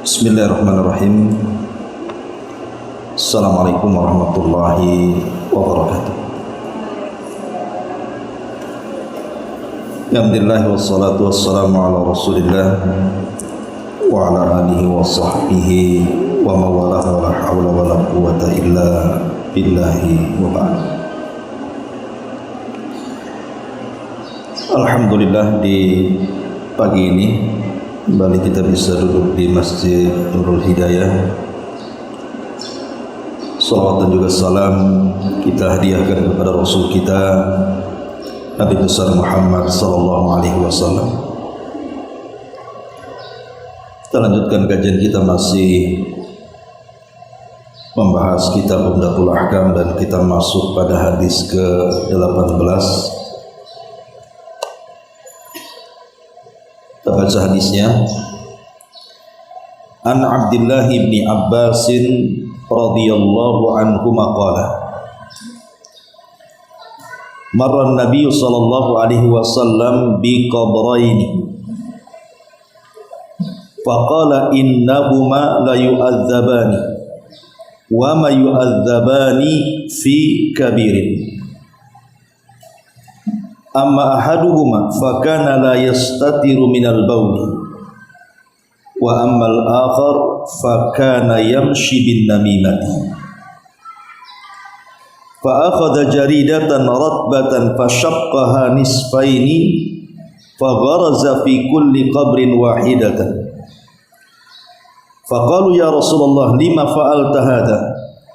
Bismillahirrahmanirrahim. Assalamualaikum warahmatullahi wabarakatuh. Alhamdulillah wassalatu wassalamu ala Rasulillah wa ala alihi wa sahbihi wa mawalah wa la hawla wa la quwwata illa billahi wa ba'd. Alhamdulillah, di pagi ini kembali kita bisa duduk di Masjid Nurul Hidayah. Salawat dan juga salam kita hadiahkan kepada Rasul kita Nabi besar Muhammad sallallahu alaihi wasallam. Kita lanjutkan kajian kita, masih membahas kitab Umdatul Ahkam, dan kita masuk pada hadis ke-18. Kita baca hadisnya. An Abdullah bin Abbas radhiyallahu anhu qala marra an-nabiy sallallahu alaihi wasallam bi qabrayn faqala innahuma la yu'adzabani wa ma yu'adzabani fi kabirin amma ahaduhuma fakana la yastatiru minal bawli wa ammal akhar fakana yamshi bin namimati fa akhadha jaridatan ratbatan fashaqqaha nisfaini fagharaza fi kulli qabrin wahidatan faqalu ya Rasulullah lima fa'alta hadha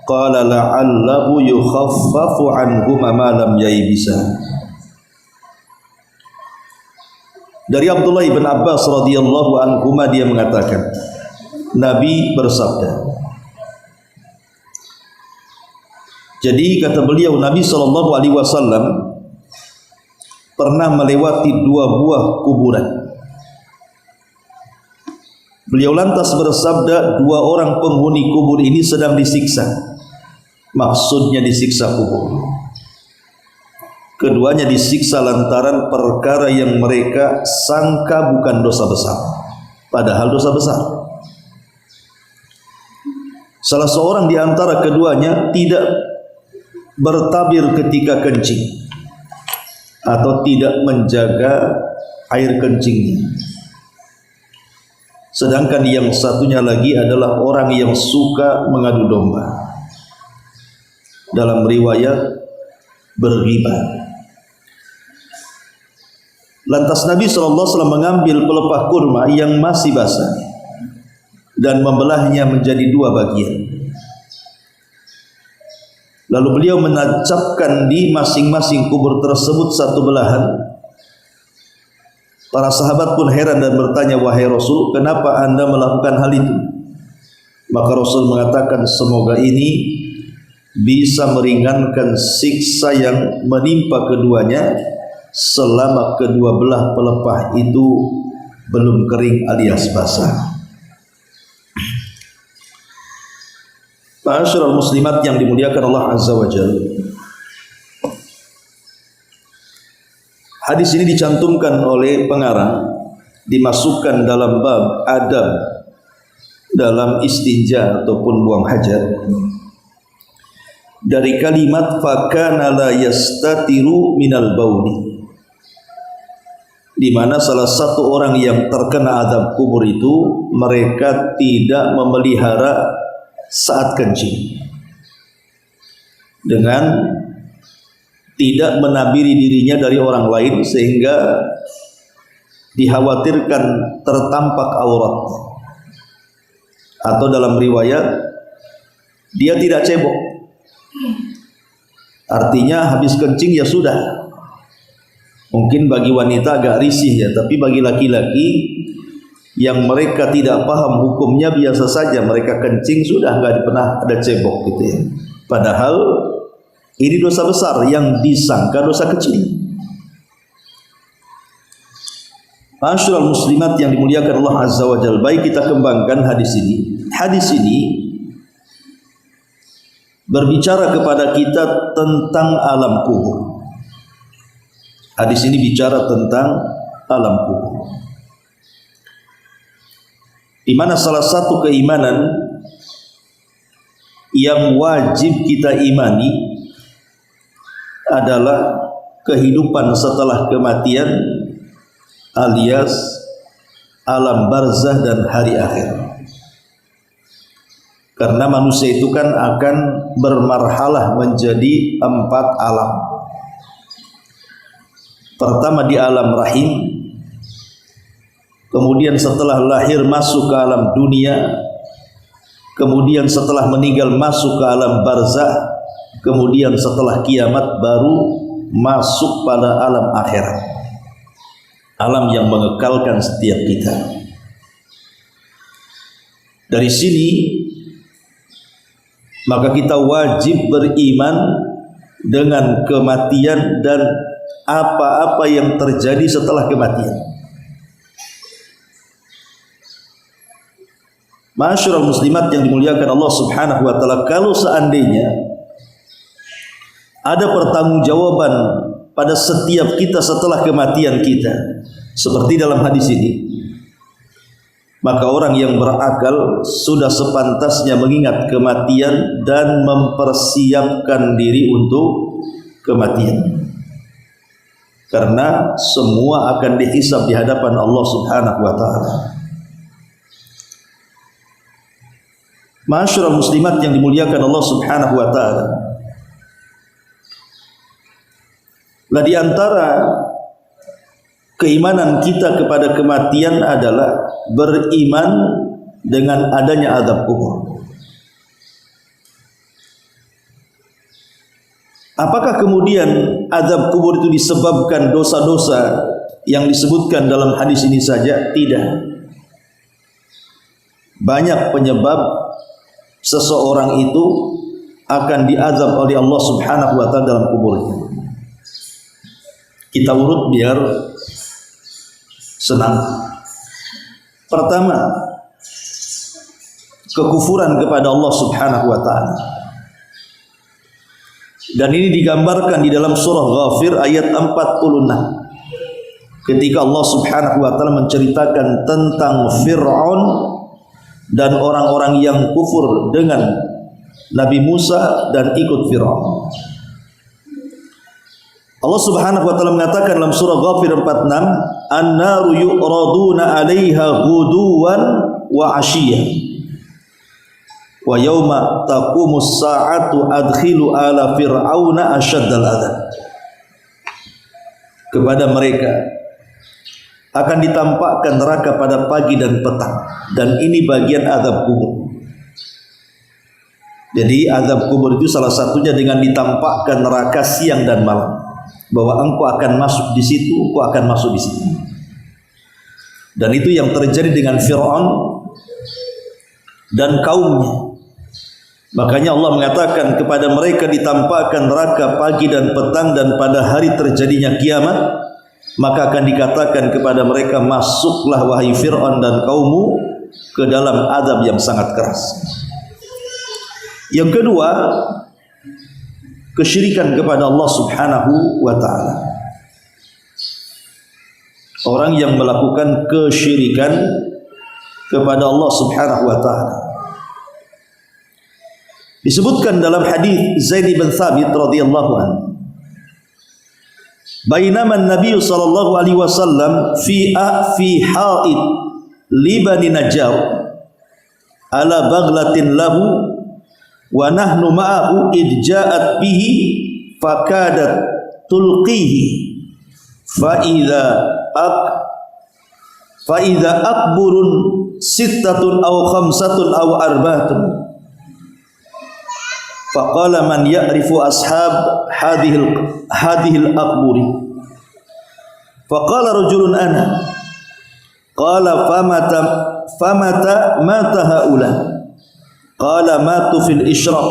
qala la'allahu yukhaffafu anhuma ma lam yaybisa. Dari Abdullah bin Abbas radhiyallahu anhu, dia mengatakan, Nabi bersabda. Jadi kata beliau, Nabi sallallahu alaihi wasallam pernah melewati dua buah kuburan. Beliau lantas bersabda, dua orang penghuni kubur ini sedang disiksa. Maksudnya disiksa kubur. Keduanya disiksa lantaran perkara yang mereka sangka bukan dosa besar, padahal dosa besar. Salah seorang di antara keduanya tidak bertabir ketika kencing atau tidak menjaga air kencingnya. Sedangkan yang satunya lagi adalah orang yang suka mengadu domba. Dalam riwayat berghibah. Lantas Nabi SAW mengambil pelepah kurma yang masih basah dan membelahnya menjadi dua bagian. Lalu beliau menancapkan di masing-masing kubur tersebut satu belahan. Para sahabat pun heran dan bertanya, wahai Rasul, kenapa anda melakukan hal itu? Maka Rasul mengatakan, semoga ini bisa meringankan siksa yang menimpa keduanya selama kedua belah pelepah itu belum kering alias basah. Ma'asyiral muslimat yang dimuliakan Allah Azza wa Jalla, hadis ini dicantumkan oleh pengarang, dimasukkan dalam bab adab dalam istinja ataupun buang hajat, dari kalimat fakana la yastatiru minal bauli, di mana salah satu orang yang terkena azab kubur itu mereka tidak memelihara saat kencing, dengan tidak menabiri dirinya dari orang lain sehingga dikhawatirkan tertampak aurat, atau dalam riwayat dia tidak cebok, artinya habis kencing ya sudah. Mungkin bagi wanita agak risih ya, tapi bagi laki-laki yang mereka tidak paham hukumnya, biasa saja mereka kencing sudah, nggak pernah ada cebok gitu ya. Padahal ini dosa besar yang disangka dosa kecil. Ma'asyiral muslimat yang dimuliakan Allah Azza wa Jalla, baik kita kembangkan hadis ini. Hadis ini berbicara kepada kita tentang alam kubur. Hadis ini bicara tentang alam kubur. di mana salah satu keimanan yang wajib kita imani adalah kehidupan setelah kematian alias alam barzah dan hari akhir. Karena manusia itu kan akan bermarhalah menjadi 4 alam. Pertama di alam rahim, kemudian setelah lahir masuk ke alam dunia, kemudian setelah meninggal masuk ke alam barzah, kemudian setelah kiamat baru masuk pada alam akhirat, alam yang mengekalkan setiap kita. Dari sini maka kita wajib beriman dengan kematian dan apa-apa yang terjadi setelah kematian. Ma'asyiral muslimat yang dimuliakan Allah Subhanahu wa taala, kalau seandainya ada pertanggungjawaban pada setiap kita setelah kematian kita, seperti dalam hadis ini, maka orang yang berakal sudah sepantasnya mengingat kematian dan mempersiapkan diri untuk kematian. Karena semua akan dihisab di hadapan Allah Subhanahu wa taala. Ma'asyiral muslimat yang dimuliakan Allah Subhanahu wa taala, lah di antara keimanan kita kepada kematian adalah beriman dengan adanya azab kubur. Apakah kemudian azab kubur itu disebabkan dosa-dosa yang disebutkan dalam hadis ini saja? Tidak. Banyak penyebab seseorang itu akan diazab oleh Allah Subhanahu wa taala dalam kuburnya. Kita urut biar senang. Pertama, kekufuran kepada Allah Subhanahu wa taala. Dan ini digambarkan di dalam surah Ghafir ayat 46. Ketika Allah Subhanahu wa taala menceritakan tentang Fir'aun dan orang-orang yang kufur dengan Nabi Musa dan ikut Fir'aun. Allah Subhanahu wa taala mengatakan dalam surah Ghafir 46, "An-naru yu'raduna 'alaiha ghuduwan wa 'ashiyyan. Wa yauma taqumus sa'atu adkhilu ala fir'auna asyaddal adzab." Kepada mereka akan ditampakkan neraka pada pagi dan petang, dan ini bagian azab kubur. Jadi azab kubur itu salah satunya dengan ditampakkan neraka siang dan malam, bahwa engkau akan masuk di situ, engkau akan masuk di situ. Dan itu yang terjadi dengan Fir'aun dan kaumnya. Makanya Allah mengatakan kepada mereka ditampakkan neraka pagi dan petang, dan pada hari terjadinya kiamat maka akan dikatakan kepada mereka, masuklah wahai Fir'aun dan kaummu ke dalam azab yang sangat keras. Yang kedua, kesyirikan kepada Allah Subhanahu wa ta'ala. Orang yang melakukan kesyirikan kepada Allah Subhanahu wa ta'ala. Disebutkan dalam hadis Zaid bin Thabit radhiyallahu anhu, bainama an-nabiy sallallahu alaihi wasallam fi ha'id li Bani Najjar ala baghlatin lahu wa nahnu ma'ahu id ja'at bihi fakadat tulqihi fa idza akburun sittatun aw khamsatun aw arba'atun faqala man ya'rifu ashab hadhihi al-aqburi faqala rajulun ana qala famata mata haula qala matu fil ishraq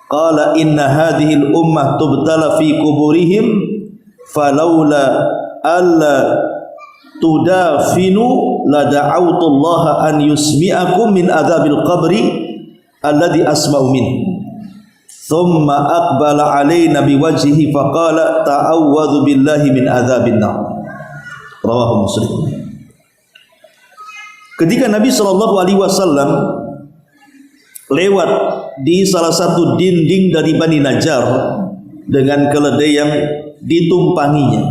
qala inna hadhihi al-ummah tubtala fi kuburihim falawla alla tudafinu la da'awtu Allah an yusmi'akum min adzabil qabri alladhi asma'u minhu thumma aqbala alaina biwajhihi faqala ta'awwadhu billahi min adzabin nar. Rawahu Muslim. Ketika Nabi Shallallahu Alaihi Wasallam lewat di salah satu dinding dari Bani Najjar dengan keledai yang ditumpanginya,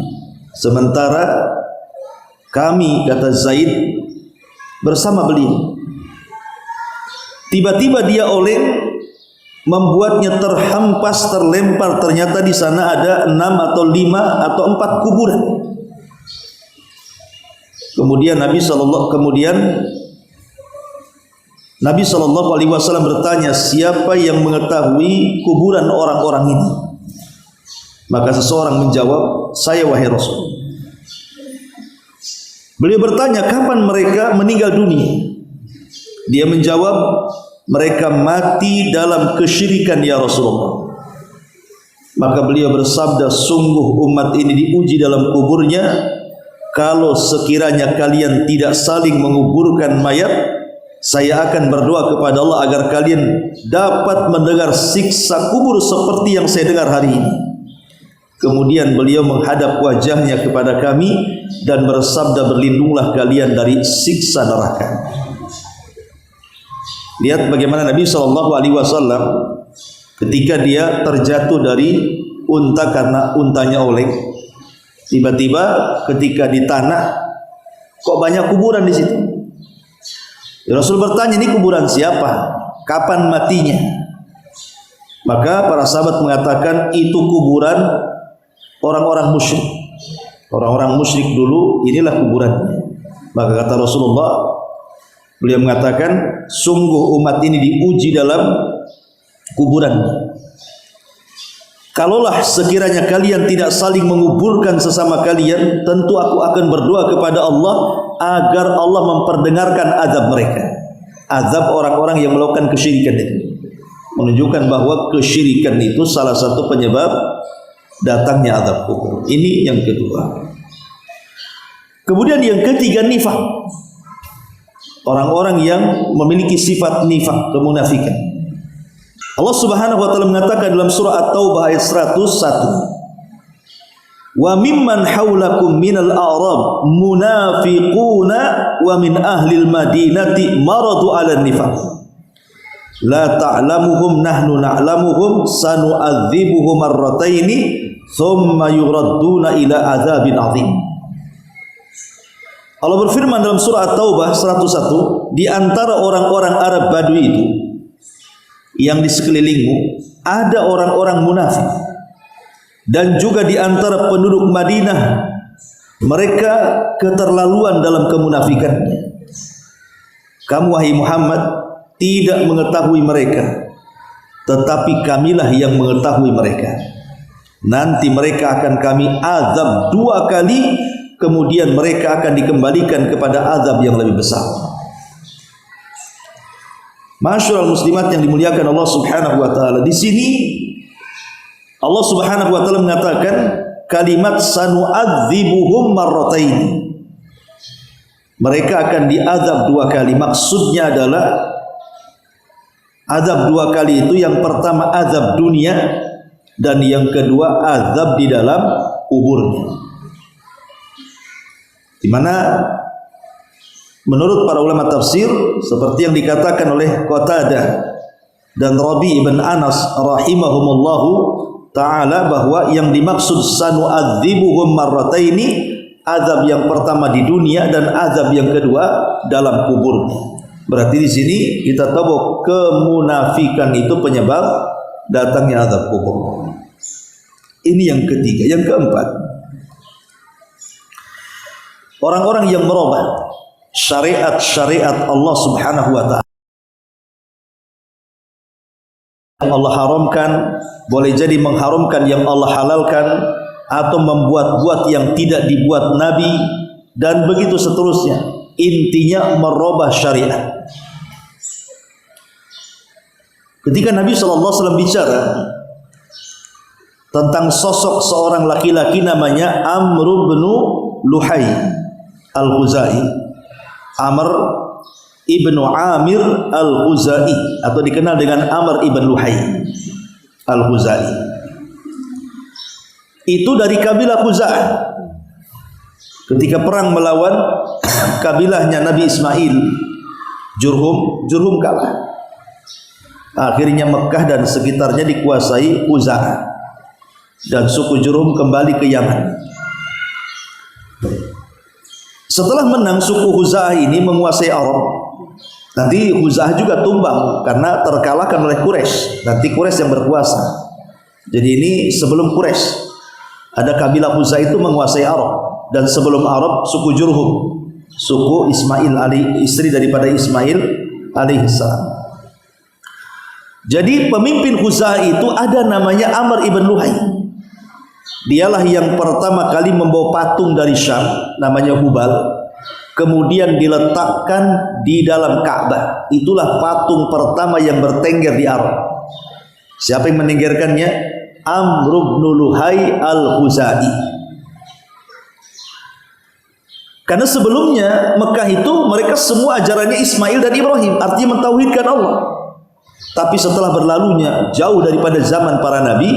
sementara kami, kata Zaid, bersama beliau. Tiba-tiba dia oleng, membuatnya terhempas, terlempar. Ternyata di sana ada 6 atau 5 atau 4 kuburan. Kemudian Nabi Shallallahu Alaihi Wasallam bertanya, siapa yang mengetahui kuburan orang-orang ini? Maka seseorang menjawab, saya wahai Rasul. Beliau bertanya, kapan mereka meninggal dunia? Dia menjawab, mereka mati dalam kesyirikan ya Rasulullah. Maka beliau bersabda, sungguh umat ini diuji dalam kuburnya. Kalau sekiranya kalian tidak saling menguburkan mayat, saya akan berdoa kepada Allah agar kalian dapat mendengar siksa kubur seperti yang saya dengar hari ini. Kemudian beliau menghadap wajahnya kepada kami dan bersabda, berlindunglah kalian dari siksa neraka. Lihat bagaimana Nabi Shallallahu Alaihi Wasallam ketika dia terjatuh dari unta karena untanya oleng, tiba-tiba ketika di tanah kok banyak kuburan di situ. Rasul bertanya, ini kuburan siapa? Kapan matinya? Maka para sahabat mengatakan itu kuburan orang-orang musyrik. Orang-orang musyrik dulu, inilah kuburannya. Maka kata Rasulullah, beliau mengatakan, sungguh umat ini diuji dalam kuburannya. Kalaulah sekiranya kalian tidak saling menguburkan sesama kalian, tentu aku akan berdoa kepada Allah agar Allah memperdengarkan azab mereka. Azab orang-orang yang melakukan kesyirikan itu. Menunjukkan bahwa kesyirikan itu salah satu penyebab datangnya azab kubur. Ini yang kedua. Kemudian yang ketiga, nifaq. Orang-orang yang memiliki sifat nifaq, kemunafikan. Allah Subhanahu wa taala mengatakan dalam surah At-Taubah ayat 101, wa mimman haulakum minal a'rab munafiquna wa min ahlil madinati maradu 'alan nifaq la ta'lamuhum nahnu na'lamuhum sanu'adzibuhum marrataini thumma yuradduna ila adzabin 'adzim. Allah berfirman dalam surah At-Taubah 101, di antara orang-orang Arab Badui itu yang di sekelilingmu ada orang-orang munafik, dan juga di antara penduduk Madinah mereka keterlaluan dalam kemunafikannya. Kamu wahai Muhammad tidak mengetahui mereka, tetapi kamilah yang mengetahui mereka. Nanti mereka akan kami azab 2 kali, kemudian mereka akan dikembalikan kepada azab yang lebih besar. Masyaallah muslimat yang dimuliakan Allah Subhanahu wa taala, di sini Allah Subhanahu wa taala mengatakan kalimat sanu'adzibuhum marratain. Mereka akan diazab 2 kali. Maksudnya adalah azab 2 kali itu, yang pertama azab dunia dan yang kedua azab di dalam kuburnya. Di mana menurut para ulama tafsir, seperti yang dikatakan oleh Qatadah dan Rabi ibn Anas rahimahumullahu ta'ala, bahwa yang dimaksud sanu'adzibuhum marrataini, azab yang pertama di dunia dan azab yang kedua dalam kuburnya. Berarti di sini kita tahu bahwa kemunafikan itu penyebab datangnya azab kubur. Ini yang ketiga. Yang keempat, orang-orang yang merubah syariat-syariat Allah Subhanahu wa taala. Allah haramkan, boleh jadi mengharamkan yang Allah halalkan, atau membuat-buat yang tidak dibuat Nabi, dan begitu seterusnya. Intinya merubah syariat. Ketika Nabi SAW bicara tentang sosok seorang laki-laki namanya Amr bin Luhai Al-Khuzai, Amr ibnu Amir Al-Khuzai, atau dikenal dengan Amr ibn Luhai Al-Khuzai. Itu dari kabilah Khuza'ah. ketika perang melawan kabilahnya Nabi Ismail, Jurhum kalah. Akhirnya Mekah dan sekitarnya dikuasai Khuza'ah, dan suku Jurhum kembali ke Yaman. Setelah menang, suku Khuza'ah ini menguasai Arab. Nanti Khuza'ah juga tumbang karena terkalahkan oleh Quraisy. Nanti Quraisy yang berkuasa. Jadi ini sebelum Quraisy, ada kabilah Khuza'ah itu menguasai Arab, dan sebelum Arab suku Jurhum, suku Ismail istri daripada Ismail alaihissalam. Jadi pemimpin Khuza'ah itu ada namanya Amr ibn Luhai. Dialah yang pertama kali membawa patung dari Syam namanya Hubal, kemudian diletakkan di dalam Ka'bah. Itulah patung pertama yang bertengger di Arab. Siapa yang menenggerkannya? Amr ibn Luhai al-Khuzai. Karena sebelumnya Mekah itu mereka semua ajarannya Ismail dan Ibrahim, artinya mentauhidkan Allah. Tapi setelah berlalunya jauh daripada zaman para nabi,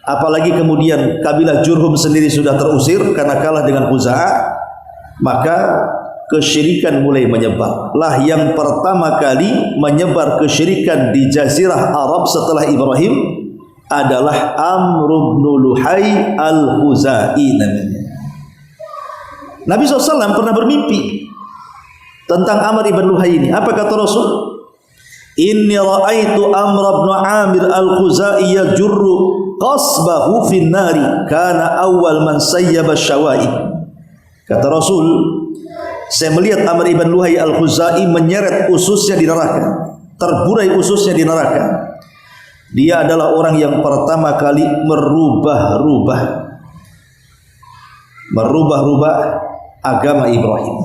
apalagi kemudian kabilah Jurhum sendiri sudah terusir karena kalah dengan Khuza'ah, maka kesyirikan mulai menyebar. Lah yang pertama kali menyebar kesyirikan di Jazirah Arab setelah Ibrahim adalah Amr ibn Luhai al-Khuzai namanya. Nabi SAW pernah bermimpi tentang Amr ibn Luhai ini. Apa kata Rasul? Inni ra'aitu Amr ibn Amir al-Khuzai yajurru qasbahu fin nari kana awal man sayyaba syawaib. Kata Rasul, saya melihat Amr ibn Luhai al-Khuzai menyeret ususnya di neraka, terburai ususnya di neraka. Dia adalah orang yang pertama kali merubah-rubah agama Ibrahim.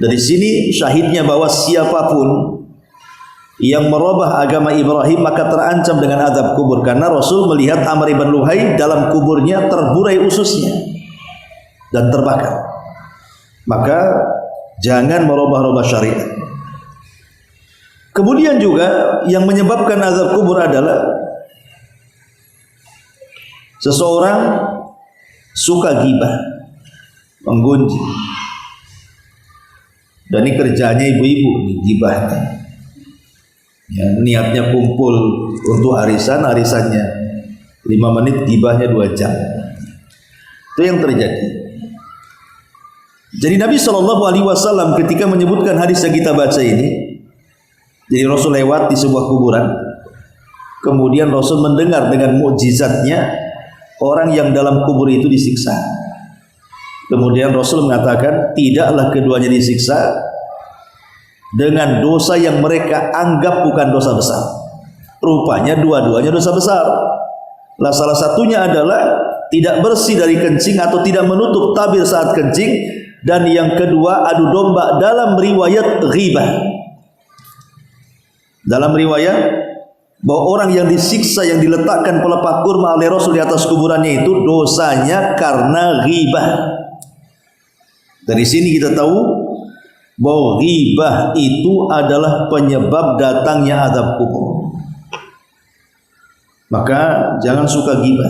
Dari sini syahidnya bahwa siapapun yang merubah agama Ibrahim maka terancam dengan azab kubur, karena Rasul melihat Amr ibn Luhai dalam kuburnya terburai ususnya dan terbakar. Maka jangan merubah-rubah syariat. Kemudian juga yang menyebabkan azab kubur adalah seseorang suka ghibah, menggunjing. Dan ini kerjanya ibu-ibu nih, ghibahnya. Ya, niatnya kumpul untuk arisannya 5 menit, ghibahnya 2 jam. Itu yang terjadi. Jadi Nabi SAW ketika menyebutkan hadis yang kita baca ini, jadi Rasul lewat di sebuah kuburan, kemudian Rasul mendengar dengan mukjizatnya orang yang dalam kubur itu disiksa. Kemudian Rasul mengatakan, tidaklah keduanya disiksa dengan dosa yang mereka anggap bukan dosa besar. Rupanya dua-duanya dosa besar. Lah salah satunya adalah tidak bersih dari kencing atau tidak menutup tabir saat kencing, dan yang kedua adu domba dalam riwayat ghibah. Dalam riwayat bahwa orang yang disiksa, yang diletakkan pelepah kurma oleh Rasul di atas kuburannya itu dosanya karena ghibah. Dari sini kita tahu bahwa ghibah itu adalah penyebab datangnya azab kubur. Maka jangan suka ghibah.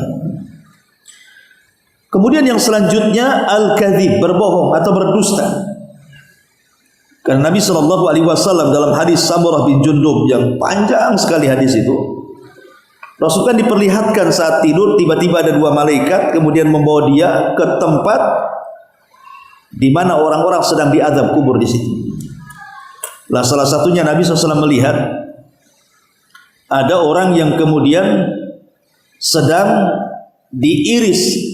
Kemudian yang selanjutnya al-kadzib, berbohong atau berdusta. Karena Nabi SAW dalam hadis Samurah bin Jundub yang panjang sekali hadis itu, Rasul kan diperlihatkan saat tidur tiba-tiba ada 2 malaikat kemudian membawa dia ke tempat di mana orang-orang sedang diazab kubur di situ. Lah salah satunya Nabi SAW melihat ada orang yang kemudian sedang diiris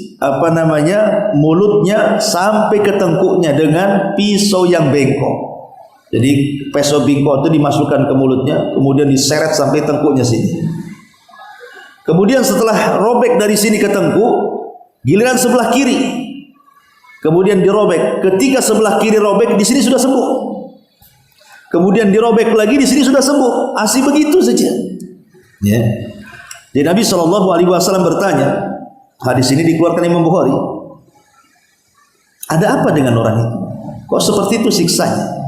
mulutnya sampai ke tengkuknya dengan pisau yang bengkok. Jadi pisau bengkok itu dimasukkan ke mulutnya, kemudian diseret sampai tengkuknya sini. Kemudian setelah robek dari sini ke tengkuk, giliran sebelah kiri kemudian dirobek. Ketika sebelah kiri robek, di sini sudah sembuh. Kemudian dirobek lagi, di sini sudah sembuh. Asli begitu saja. Ya. Jadi Nabi SAW bertanya, hadis ini dikeluarkan Imam Bukhari, ada apa dengan orang itu? Kok seperti itu siksanya?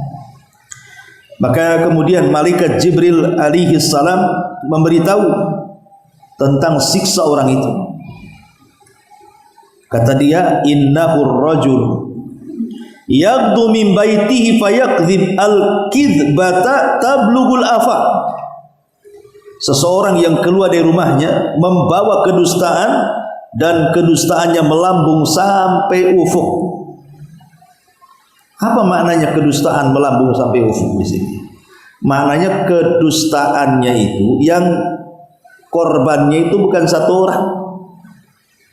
Maka kemudian malaikat Jibril alaihi salam memberitahu tentang siksa orang itu. Kata dia, innahur rajul yaqdu min baitihi fayakdzib al-kidbata tablughul afaq. Seseorang yang keluar dari rumahnya membawa kedustaan dan kedustaannya melambung sampai ufuk. Apa maknanya kedustaan melambung sampai ufuk di sini? Maknanya kedustaannya itu yang korbannya itu bukan satu orang,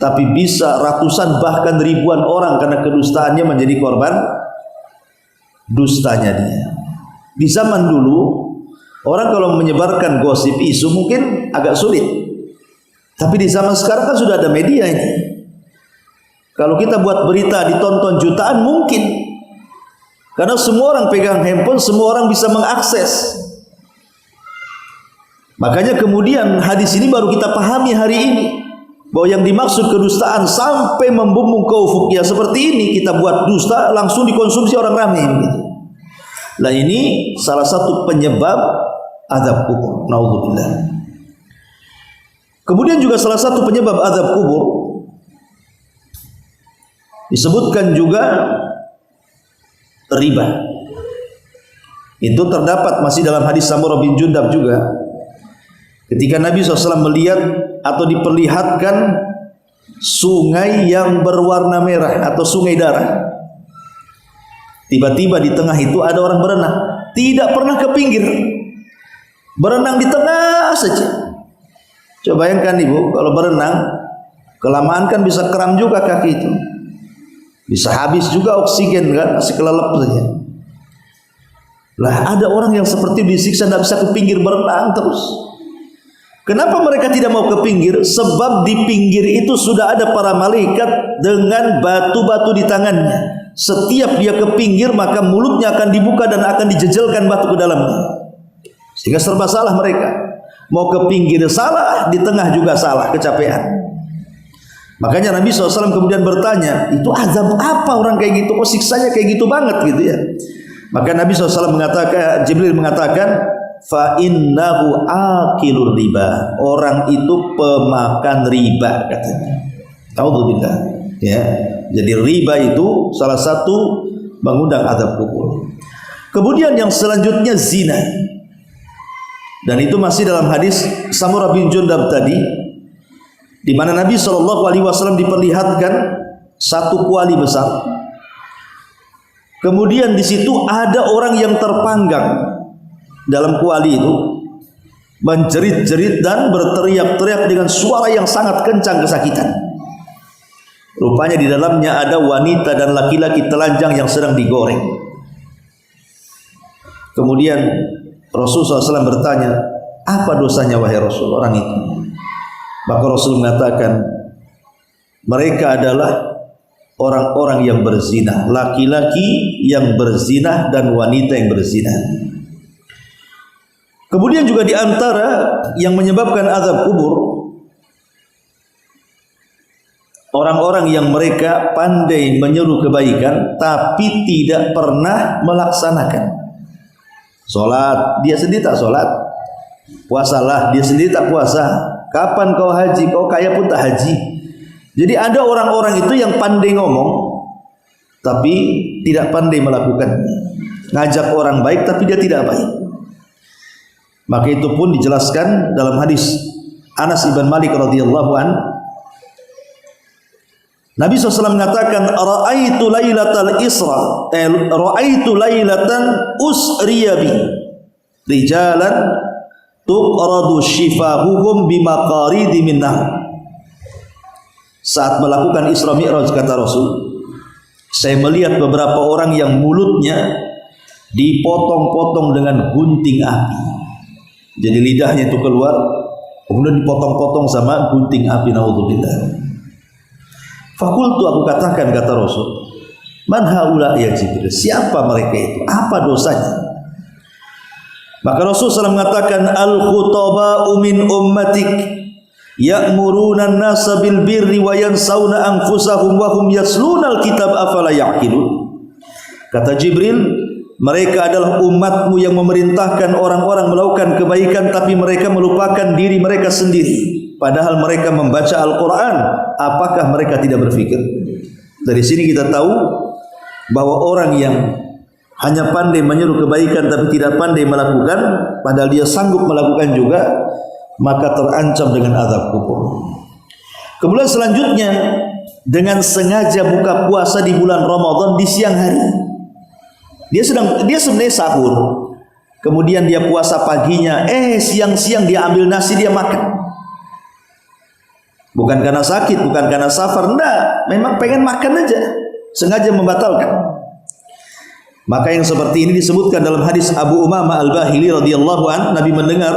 tapi bisa ratusan bahkan ribuan orang karena kedustaannya menjadi korban dustanya dia. Di zaman dulu orang kalau menyebarkan gosip isu mungkin agak sulit, tapi di zaman sekarang kan sudah ada media ini. Kalau kita buat berita ditonton jutaan mungkin, karena semua orang pegang handphone, semua orang bisa mengakses. Makanya kemudian hadis ini baru kita pahami hari ini, bahwa yang dimaksud kedustaan sampai membumbung ke ufuk ya seperti ini, kita buat dusta langsung dikonsumsi orang ramai begitu. Nah ini salah satu penyebab azab kubur. Naudzubillah. Kemudian juga salah satu penyebab azab kubur disebutkan juga riba. Itu terdapat masih dalam hadis Samurah bin Jundab juga. Ketika Nabi SAW melihat atau diperlihatkan sungai yang berwarna merah atau sungai darah, tiba-tiba di tengah itu ada orang berenang, tidak pernah ke pinggir, berenang di tengah saja. Coba bayangkan ibu, kalau berenang kelamaan kan bisa kram juga kaki itu, bisa habis juga oksigen kan, masih kelelep saja. Lah ada orang yang seperti disiksa tidak bisa ke pinggir, berenang terus. Kenapa mereka tidak mau ke pinggir? Sebab di pinggir itu sudah ada para malaikat dengan batu-batu di tangannya. Setiap dia ke pinggir maka mulutnya akan dibuka dan akan dijejelkan batu ke dalamnya. Sehingga serba salah mereka. Mau ke pinggir salah, di tengah juga salah, kecapean. Makanya Nabi SAW kemudian bertanya, itu azab apa orang kayak gitu? Kok siksanya kayak gitu banget gitu ya? Maka Nabi SAW mengatakan, Jibril mengatakan, fa innahu akilur riba, orang itu pemakan riba katanya. Naudzubillah. Ya, jadi riba itu salah satu mengundang azab kubur. Kemudian yang selanjutnya zina, dan itu masih dalam hadis Samurah bin Jundab tadi, di mana Nabi SAW diperlihatkan satu kuali besar. Kemudian di situ ada orang yang terpanggang dalam kuali itu, menjerit-jerit dan berteriak-teriak dengan suara yang sangat kencang kesakitan. Rupanya di dalamnya ada wanita dan laki-laki telanjang yang sedang digoreng. Kemudian Rasulullah SAW bertanya, apa dosanya wahai Rasul orang itu? Maka Rasul mengatakan, mereka adalah orang-orang yang berzina, laki-laki yang berzina dan wanita yang berzina. Kemudian juga di antara yang menyebabkan azab kubur, orang-orang yang mereka pandai menyeru kebaikan tapi tidak pernah melaksanakan. Salat, dia sendiri tak salat. Puasalah, dia sendiri tak puasa. Kapan kau haji? Kau kaya pun tak haji. Jadi ada orang-orang itu yang pandai ngomong tapi tidak pandai melakukan. Ngajak orang baik tapi dia tidak baik. Maka itu pun dijelaskan dalam hadis Anas ibn Malik radhiyallahu an. Nabi SAW mengatakan, ra'aitu lailatal isra, ra'aitu lailatan usriyabi rijalan tuqradu shifahuhum bimaqaridi min nar. Saat melakukan Isra Mi'raj, kata Rasul, saya melihat beberapa orang yang mulutnya dipotong-potong dengan gunting api. Jadi lidahnya itu keluar, kemudian dipotong-potong sama gunting api. Naudzubillah. Fakultu, aku katakan, kata Rasul, man haula ya Jibril, siapa mereka itu? Apa dosanya? Maka Rasul SAW mengatakan, al-khutaba'u min ummatik ya'muruna an-nasa bil birri wa yansawna anfusahum wa hum yasluna al-kitab afala ya'qilun. Kata Jibril, mereka adalah umatmu yang memerintahkan orang-orang melakukan kebaikan tapi mereka melupakan diri mereka sendiri. padahal mereka membaca Al-Quran, apakah mereka tidak berfikir? Dari sini kita tahu bahwa orang yang hanya pandai menyuruh kebaikan tapi tidak pandai melakukan, padahal dia sanggup melakukan juga, maka terancam dengan azab kubur. Kemudian selanjutnya, dengan sengaja buka puasa di bulan Ramadan di siang hari. Dia sebenarnya sahur, kemudian dia puasa paginya, siang-siang dia ambil nasi, dia makan. Bukan karena sakit, bukan karena safar, enggak, memang pengen makan aja, sengaja membatalkan. Maka yang seperti ini disebutkan dalam hadis Abu Umamah Al-Bahili radhiyallahu an, Nabi mendengar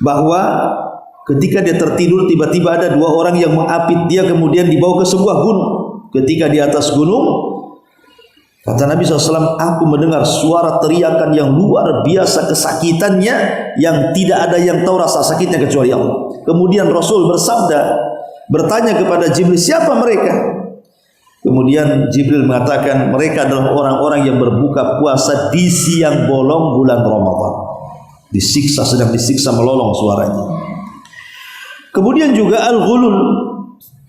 bahwa ketika dia tertidur, tiba-tiba ada dua orang yang mengapit dia, kemudian dibawa ke sebuah gunung. Ketika di atas gunung, kata Nabi SAW, aku mendengar suara teriakan yang luar biasa kesakitannya, yang tidak ada yang tahu rasa sakitnya kecuali Allah. Kemudian Rasul bersabda, bertanya kepada Jibril, siapa mereka? Kemudian Jibril mengatakan, mereka adalah orang-orang yang berbuka puasa di siang bolong bulan Ramadan. Disiksa, sedang disiksa melolong suaranya. Kemudian juga al-ghulul,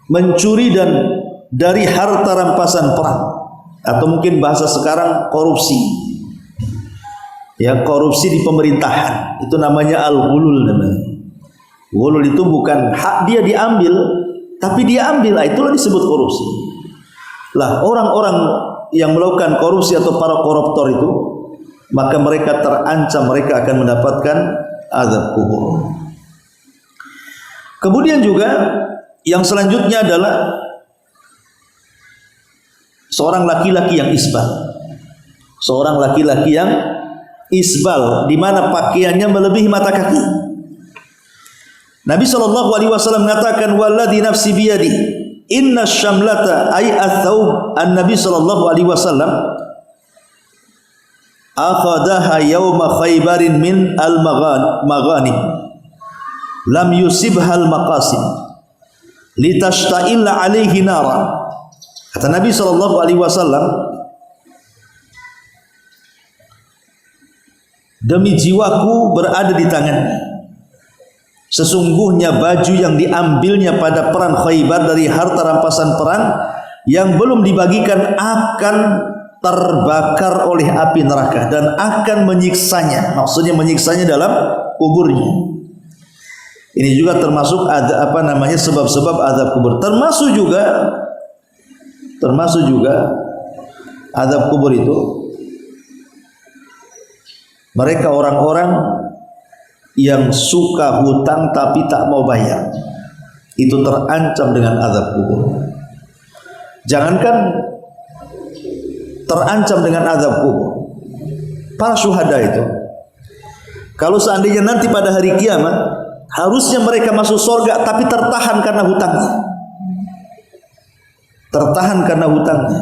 mencuri dan dari harta rampasan perang, atau mungkin bahasa sekarang korupsi. Ya, korupsi di pemerintahan, itu namanya al-ghulul namanya. Ghulul itu bukan hak dia diambil, tapi dia ambil, itulah disebut korupsi. Lah, orang-orang yang melakukan korupsi atau para koruptor itu, maka mereka terancam, mereka akan mendapatkan azab kubur. Kemudian juga yang selanjutnya adalah seorang laki-laki yang isbal. Seorang laki-laki yang isbal, di mana pakaiannya melebihi mata kaki. Nabi SAW mengatakan, walladhi nafsi biyadi, inna syamlata ay athawb. An-Nabi SAW akhadaha yawma khaybarin min al-maghanim lam yusibhal maqasim litashta'illa alaihi nara. Kata Nabi SAW, demi jiwaku berada di tangannya, sesungguhnya baju yang diambilnya pada perang Khaybar dari harta rampasan perang yang belum dibagikan akan terbakar oleh api neraka dan akan menyiksanya. Maksudnya menyiksanya dalam kuburnya. Ini juga termasuk sebab-sebab azab kubur. Termasuk juga azab kubur itu, mereka orang-orang yang suka hutang tapi tak mau bayar, itu terancam dengan azab kubur. Jangankan terancam dengan azab kubur, para syuhada itu, kalau seandainya nanti pada hari kiamat harusnya mereka masuk surga, tapi tertahan karena hutangnya. Tertahan karena hutangnya.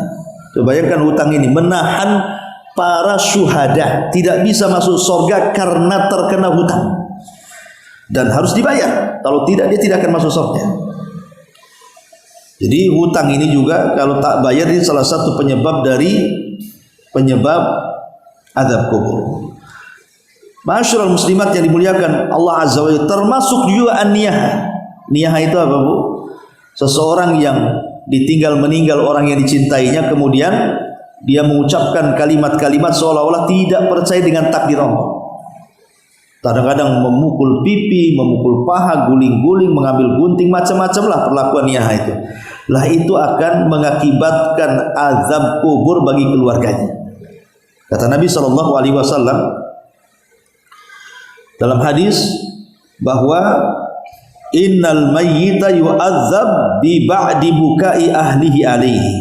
Coba bayangkan hutang ini menahan para syuhada, tidak bisa masuk surga karena terkena hutang. Dan harus dibayar, kalau tidak dia tidak akan masuk surga. Jadi hutang ini juga kalau tak bayar, ini salah satu penyebab azab kubur. Ma'asyiral muslimat yang dimuliakan Allah Azza wa Jalla, termasuk juga an-niyah. Niyah itu apa, Bu? Seseorang yang ditinggal meninggal orang yang dicintainya, kemudian dia mengucapkan kalimat-kalimat seolah-olah tidak percaya dengan takdir Allah. Kadang-kadang memukul pipi, memukul paha, guling-guling, mengambil gunting, macam-macam lah perlakuan niyah itu. Lah itu akan mengakibatkan azab kubur bagi keluarganya. Kata Nabi SAW dalam hadis bahwa innal mayyita yu'adzab bi ba'di bukai ahlihi alaihi.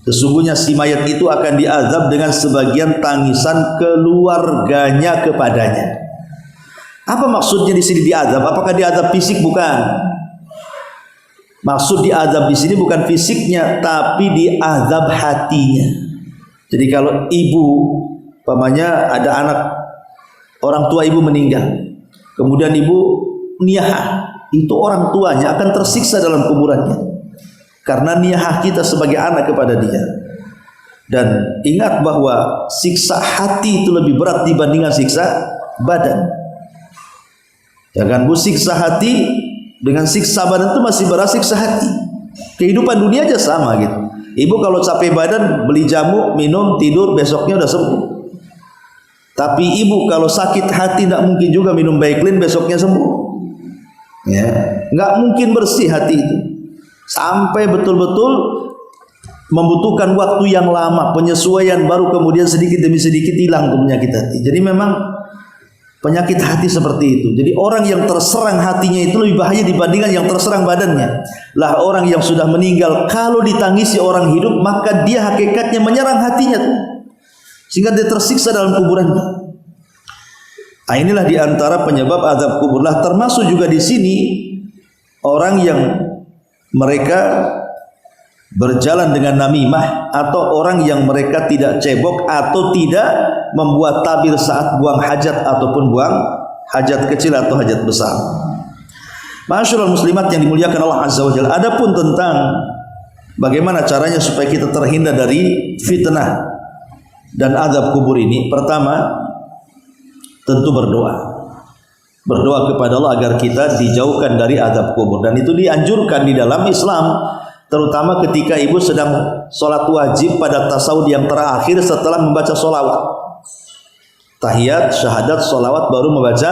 Sesungguhnya si mayat itu akan diazab dengan sebagian tangisan keluarganya kepadanya. Apa maksudnya di sini diazab? Apakah diazab fisik? Bukan. Maksud diazab di sini bukan fisiknya, tapi diazab hatinya. Jadi kalau ibu, umpamanya ada anak, orang tua ibu meninggal, kemudian ibu niyah, itu orang tuanya akan tersiksa dalam kuburannya karena niyah kita sebagai anak kepada dia. Dan ingat bahwa siksa hati itu lebih berat dibandingkan siksa badan. Jangan Bu, siksa hati dengan siksa badan itu masih berasa siksa hati. Kehidupan dunia aja sama gitu. Ibu kalau capek badan beli jamu, minum, tidur, besoknya udah sembuh. Tapi ibu kalau sakit hati tidak mungkin juga minum Baiklin besoknya sembuh. Ya, nggak mungkin bersih hati itu. Sampai betul-betul membutuhkan waktu yang lama, penyesuaian, baru kemudian sedikit demi sedikit hilang tuh penyakit hati. Jadi memang penyakit hati seperti itu. Jadi orang yang terserang hatinya itu lebih bahaya dibandingkan yang terserang badannya. Lah orang yang sudah meninggal kalau ditangisi orang hidup maka dia hakikatnya menyerang hatinya tuh. Sehingga dia tersiksa dalam kuburannya. Nah, inilah diantara penyebab azab kubur. Lah termasuk juga di sini orang yang mereka berjalan dengan namimah atau orang yang mereka tidak cebok atau tidak membuat tabir saat buang hajat ataupun buang hajat kecil atau hajat besar. Ma'asyiral muslimat yang dimuliakan Allah Azza wa Jalla. Adapun tentang bagaimana caranya supaya kita terhindar dari fitnah dan azab kubur ini, pertama tentu berdoa. Berdoa kepada Allah agar kita dijauhkan dari azab kubur, dan itu dianjurkan di dalam Islam, terutama ketika ibu sedang sholat wajib pada tasawuf yang terakhir setelah membaca sholawat. Tahiyat, syahadat, sholawat, baru membaca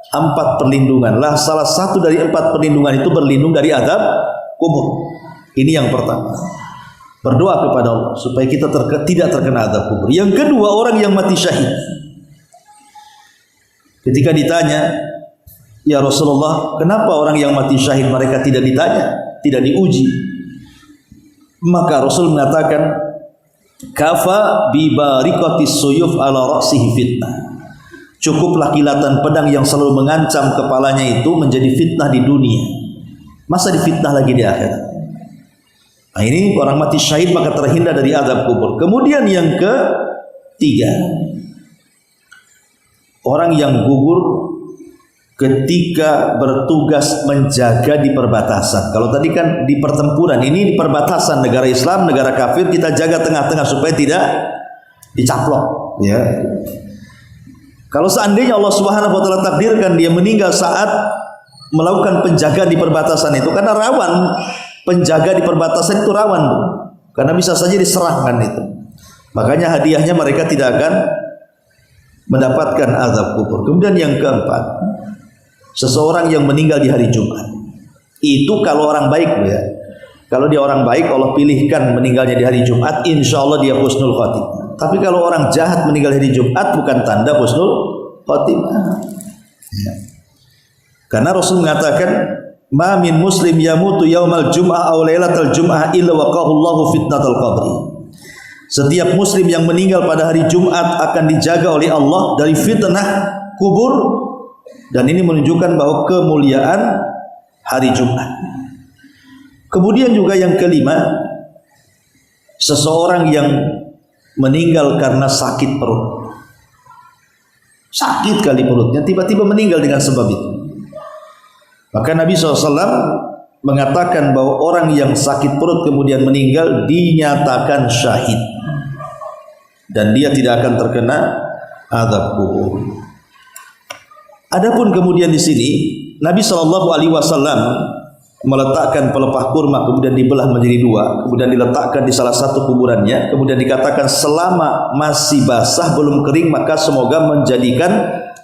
4 perlindungan. Lah salah satu dari 4 perlindungan itu berlindung dari azab kubur. Ini yang pertama. Berdoa kepada Allah supaya kita tidak terkena azab kubur. Yang kedua, orang yang mati syahid. Ketika ditanya, ya Rasulullah, kenapa orang yang mati syahid mereka tidak ditanya, tidak diuji? Maka Rasul mengatakan, kafa bi barikatis suyuf ala ra'sihi fitnah. Cukuplah kilatan pedang yang selalu mengancam kepalanya itu menjadi fitnah di dunia. Masa difitnah lagi di akhirat? Nah, ini orang mati syahid maka terhindar dari azab kubur. Kemudian yang ketiga, orang yang gugur ketika bertugas menjaga di perbatasan. Kalau tadi kan di pertempuran, ini di perbatasan negara Islam, negara kafir, kita jaga tengah-tengah supaya tidak dicaplok, ya. Kalau seandainya Allah Subhanahu wa taala takdirkan dia meninggal saat melakukan penjagaan di perbatasan itu, karena rawan penjaga di perbatasan itu rawan, Bu. Karena bisa saja diserahkan itu. Makanya hadiahnya mereka tidak akan mendapatkan azab kubur. Kemudian yang keempat, seseorang yang meninggal di hari Jumat. Itu kalau orang baik, Bu, ya. Kalau dia orang baik, Allah pilihkan meninggalnya di hari Jumat, insya Allah dia husnul khotimah. Tapi kalau orang jahat meninggal di hari Jumat, bukan tanda husnul khotimah. Ya. Karena Rasul mengatakan, ma min muslim yamutu yaumal jum'ah aw lailatal jum'ah illa waqahu Allahu fitnatal qabri. Setiap muslim yang meninggal pada hari Jumat akan dijaga oleh Allah dari fitnah kubur, dan ini menunjukkan bahwa kemuliaan hari Jumat. Kemudian juga yang kelima, seseorang yang meninggal karena sakit perut. Sakit kali perutnya, tiba-tiba meninggal dengan sebab itu. Maka Nabi SAW mengatakan bahwa orang yang sakit perut kemudian meninggal dinyatakan syahid, dan dia tidak akan terkena azab kubur. Adapun kemudian di sini Nabi SAW meletakkan pelepah kurma, kemudian dibelah menjadi 2, kemudian diletakkan di salah satu kuburannya, kemudian dikatakan selama masih basah belum kering maka semoga menjadikan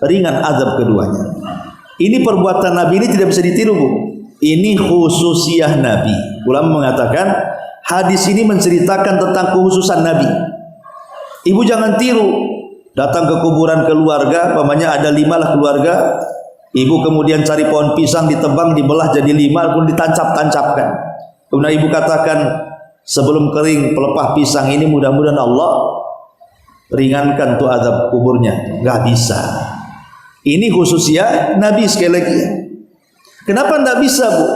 ringan azab keduanya. Ini perbuatan Nabi ini tidak bisa ditiru, Bu. Ini khususiyah Nabi. Ulama mengatakan hadis ini menceritakan tentang kekhususan Nabi. Ibu jangan tiru. Datang ke kuburan keluarga, pamannya ada 5 lah keluarga. Ibu kemudian cari pohon pisang, ditebang, dibelah jadi 5, kemudian ditancap-tancapkan. Kemudian ibu katakan sebelum kering pelepah pisang ini mudah-mudahan Allah ringankan tuh azab kuburnya. Gak bisa. Ini khususnya Nabi sekali lagi. Kenapa tidak bisa, Bu?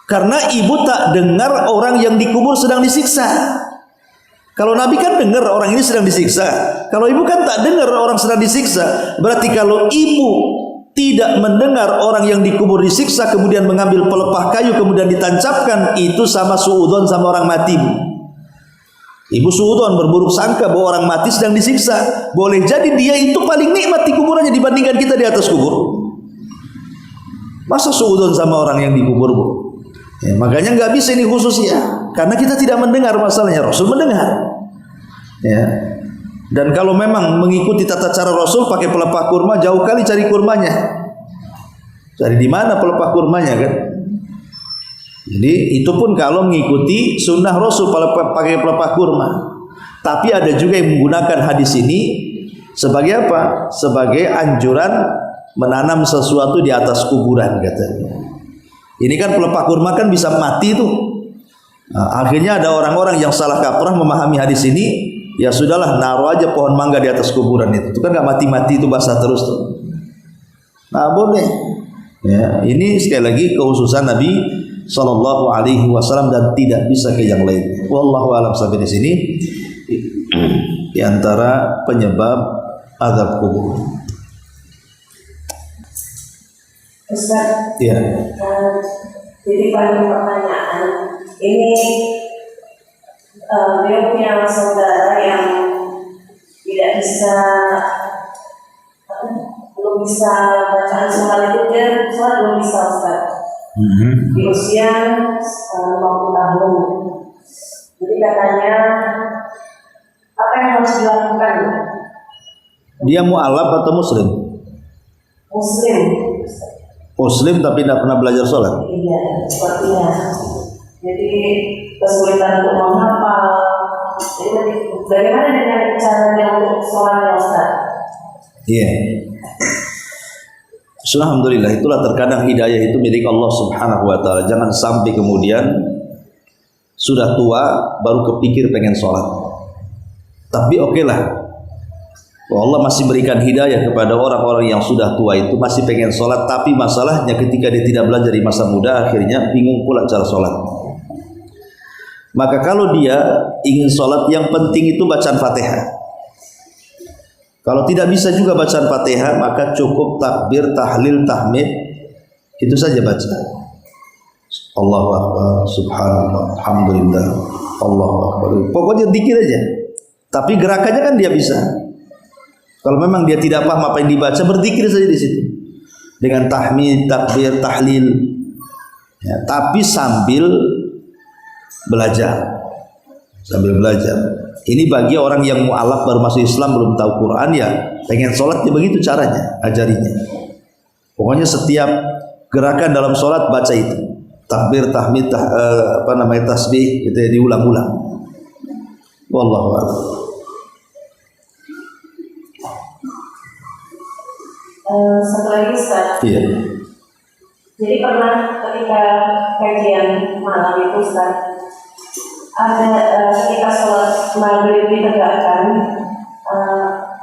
Karena ibu tak dengar orang yang dikubur sedang disiksa. Kalau Nabi kan dengar orang ini sedang disiksa. Kalau ibu kan tak dengar orang sedang disiksa. Berarti kalau ibu tidak mendengar orang yang dikubur disiksa, kemudian mengambil pelepah kayu kemudian ditancapkan, itu sama suudzon sama orang mati, Bu. Ibu suudzon, berburuk sangka bahwa orang mati sedang disiksa. Boleh jadi dia itu paling nikmat di kuburannya dibandingkan kita di atas kubur. Masa suudzon sama orang yang dikubur, Bu? Ya, makanya nggak bisa ini khusus ya, karena kita tidak mendengar masalahnya. Rasul mendengar. Ya. Dan kalau memang mengikuti tata cara Rasul pakai pelepah kurma, jauh kali cari kurmanya. Cari di mana pelepah kurmanya kan? Jadi itu pun kalau mengikuti sunnah Rasul pakai pelepah kurma. Tapi ada juga yang menggunakan hadis ini sebagai apa? Sebagai anjuran menanam sesuatu di atas kuburan katanya. Ini kan pelepah kurma kan bisa mati tuh. Nah, akhirnya ada orang-orang yang salah kaprah memahami hadis ini. Ya sudahlah, naruh aja pohon mangga di atas kuburan itu kan nggak mati-mati, itu basah terus tuh. Nah boleh. Ya, ini sekali lagi kekhususan Nabi Sallallahu Alaihi Wasallam dan tidak bisa ke yang lain. Wallahu a'lam sampai di sini di antara penyebab azab kubur. Ustaz, Ya. jadi pada pertanyaan ini. Dia punya saudara yang tidak bisa, belum bisa bacaan surat itu, dia surat belum bisa Ustaz. Di usia 50 tahun. Jadi katanya apa yang harus dilakukan? Dia mu'alaf atau muslim? Muslim. Muslim tapi tidak pernah belajar sholat. Iya, sepertinya. Jadi kesulitan untuk menghafal. Jadi bagaimana dengan caranya untuk sholat Ustaz? Iya. Alhamdulillah, itulah terkadang hidayah itu milik Allah Subhanahu wa taala. Jangan sampai kemudian sudah tua baru kepikir pengen sholat. Tapi oke lah, Allah masih berikan hidayah kepada orang-orang yang sudah tua itu masih pengen sholat. Tapi masalahnya ketika dia tidak belajar di masa muda, akhirnya bingung pula cara sholat. Maka kalau dia ingin sholat, yang penting itu bacaan Fatihah. Kalau tidak bisa juga bacaan Fatihah, maka cukup takbir, tahlil, tahmid, itu saja baca. Allahu Akbar, Subhanallah, Alhamdulillah, Allahu Akbar. Pokoknya dikir aja. Tapi gerakannya kan dia bisa. Kalau memang dia tidak paham apa yang dibaca, berzikir saja di situ. Dengan tahmid, takbir, tahlil. Ya, tapi sambil belajar. Ini bagi orang yang mu'alaf baru masuk Islam, belum tahu Quran, ya pengen sholat, ya begitu caranya, ajarinya. Pokoknya setiap gerakan dalam sholat baca itu, takbir, tahmid, tasbih, itu ya, diulang-ulang. Wallahu a'lam. Satu lagi Ustaz. Iya. Jadi pernah ketika kajian malam itu Ustaz, ada ketika sholat maghrib ditegakkan,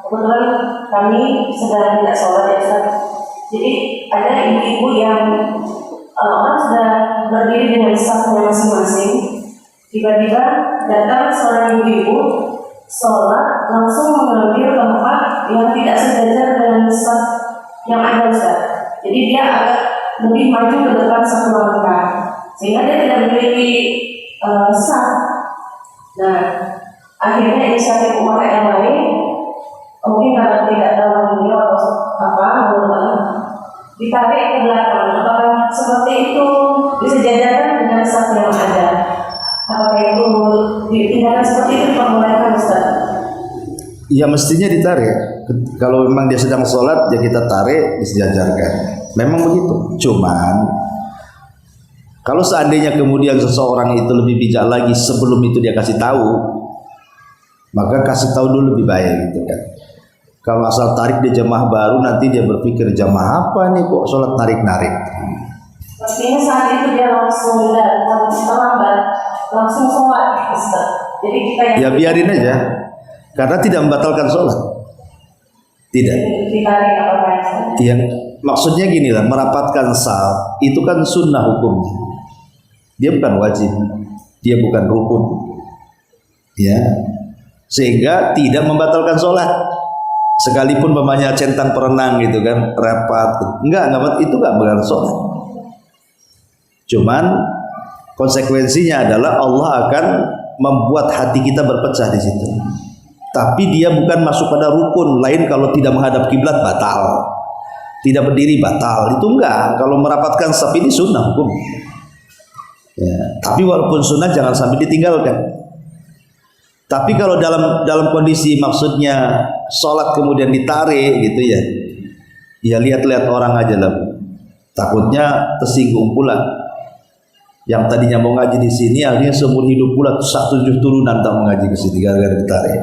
kebetulan kami sedang tidak sholat ya Ustaz. Jadi ada ibu-ibu yang orang sudah berdiri dengan safnya masing-masing, tiba-tiba datang seorang ibu-ibu sholat langsung mengambil tempat yang tidak sejajar dengan saf yang ada Ustaz. Jadi dia agak lebih maju ke depan satu langkah, sehingga dia tidak memiliki saf. Nah, akhirnya inisiatif umat yang lain, mungkin karena tidak tahu beliau atau apa, ditarik ke belakang. Apakah seperti itu disejajarkan dengan saf yang ada? Apakah itu tindakan seperti itu diperbolehkan Ustaz? Ya mestinya ditarik. Kalau memang dia sedang sholat, ya kita tarik, disejajarkan. Memang begitu. Cuman kalau seandainya kemudian seseorang itu lebih bijak lagi, sebelum itu dia kasih tahu, maka kasih tahu dulu lebih baik gitu kan. Kalau asal tarik dia jamaah baru, nanti dia berpikir jamaah apa nih kok sholat narik-narik. Artinya saat itu dia langsung datang terlambat, langsung sholat. Jadi kita yang ya biarin aja, karena tidak membatalkan sholat. Tidak. ditarik apa Yang maksudnya gini lah, merapatkan saf itu kan sunnah hukumnya. Dia bukan wajib, dia bukan rukun, ya, sehingga tidak membatalkan sholat. Sekalipun mamanya centang perenang gitu kan, rapat, enggak itu enggak membatalkan sholat. Cuman konsekuensinya adalah Allah akan membuat hati kita berpecah di situ. Tapi dia bukan masuk pada rukun lain, kalau tidak menghadap kiblat batal. tidak berdiri batal, itu enggak. Kalau merapatkan saf ini sunnah hukum. Ya, tapi walaupun sunnah jangan sampai ditinggalkan. Tapi kalau dalam kondisi maksudnya sholat kemudian ditarik gitu ya, ya lihat-lihat orang aja lah. Takutnya tersinggung pula. Yang tadinya mau ngaji di sini, akhirnya seumur hidup pula 7 turunan tak mengaji ke sini gara-gara ditarik.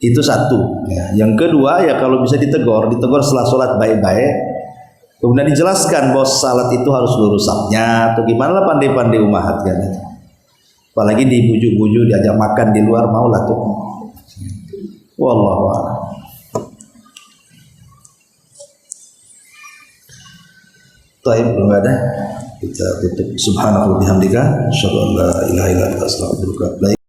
Itu satu. Ya. Yang kedua ya kalau bisa ditegur setelah sholat baik-baik. Kemudian dijelaskan bahwa salat itu harus lurus safnya atau gimana lah, pandai-pandai umahat kan. Apalagi dibujuk-bujuk diajak makan di luar, mau lah tuh. Wallahu a'lam. Taib, belum ada. Kita tutup. Subhanallah bihamdika, asyhadu an la ilaha illa anta astaghfiruka wa atubu ilaik.